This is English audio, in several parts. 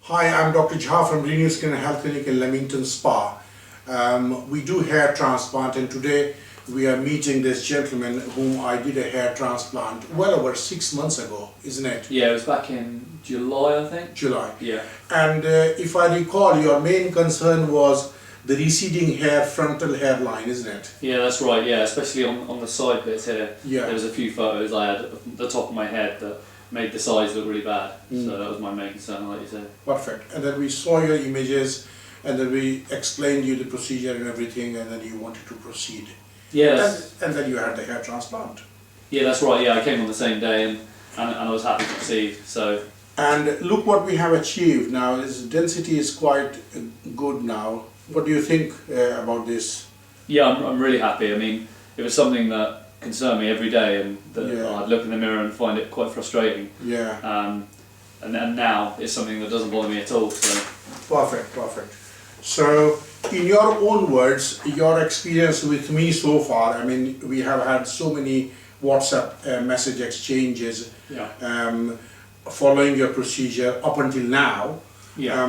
Hi, I'm Dr. Jha from Renewal Skin and Health Clinic in Leamington Spa. We do hair transplant, and today we are meeting this gentleman whom I did a hair transplant well over 6 months ago, isn't it? Yeah, it was back in July, I think. July. Yeah. And if I recall, your main concern was the receding hair, frontal hairline, isn't it? Yeah, that's right. Yeah, especially on the side bits here. Yeah. There was a few photos I had of the top of my head that made the sides look really bad. So that was my main concern, like you said. Perfect. And then we saw your images, and then we explained you the procedure and everything, and then you wanted to proceed. Yeah. And then you had the hair transplant. Yeah, that's right. Yeah, I came on the same day, and I was happy to proceed. So. And look what we have achieved now. This density is quite good now. What do you think about this? Yeah, I'm really happy. I mean, it was something that concerned me every day, and that I'd look in the mirror and find it quite frustrating. Yeah. And then now it's something that doesn't bother me at all. So. Perfect, perfect. So, in your own words, your experience with me so far, I mean, we have had so many WhatsApp message exchanges following your procedure up until now. Yeah.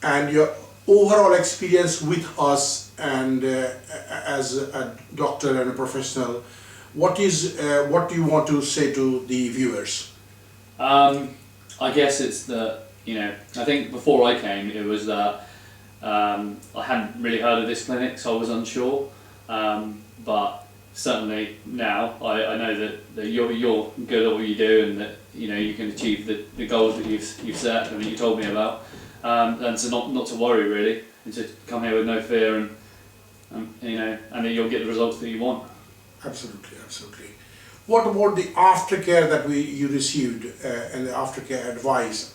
And your overall experience with us and as a doctor and a professional, what do you want to say to the viewers? I guess it's that, I think before I came it was that I hadn't really heard of this clinic, so I was unsure, but certainly now I know that you're good at what you do, and that you can achieve the goals that you've set and that you told me about, and so not to worry really, and to come here with no fear, and and that you'll get the results that you want. Absolutely, absolutely. What about the aftercare that you received and the aftercare advice?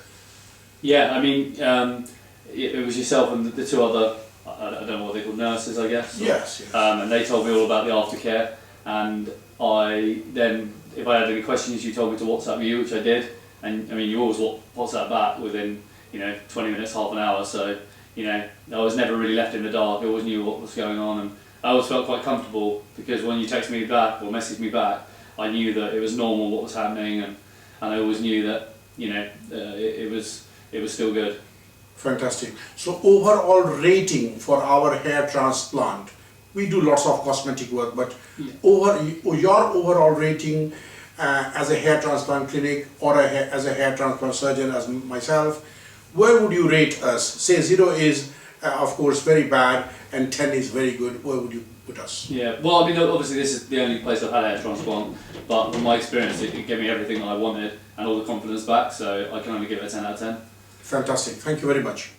Yeah, I mean, it was yourself and the two other, I don't know what they're called, nurses, I guess. Yes, yes. And they told me all about the aftercare, and I then, if I had any questions, you told me to WhatsApp you, which I did, and I mean, you always WhatsApp back within 20 minutes, half an hour, so I was never really left in the dark. I always knew what was going on, and I always felt quite comfortable, because when you text me back or message me back, I knew that it was normal what was happening, and I always knew that it was still good. Fantastic. So overall rating for our hair transplant, we do lots of cosmetic work, but your overall rating as a hair transplant clinic or as a hair transplant surgeon, as myself, where would you rate us? Say 0 is of course very bad and 10 is very good. Where would you put us? Yeah, well, I mean, obviously this is the only place I've had a hair transplant, but from my experience it gave me everything that I wanted and all the confidence back, so I can only give it a 10 out of 10. Fantastic. Thank you very much.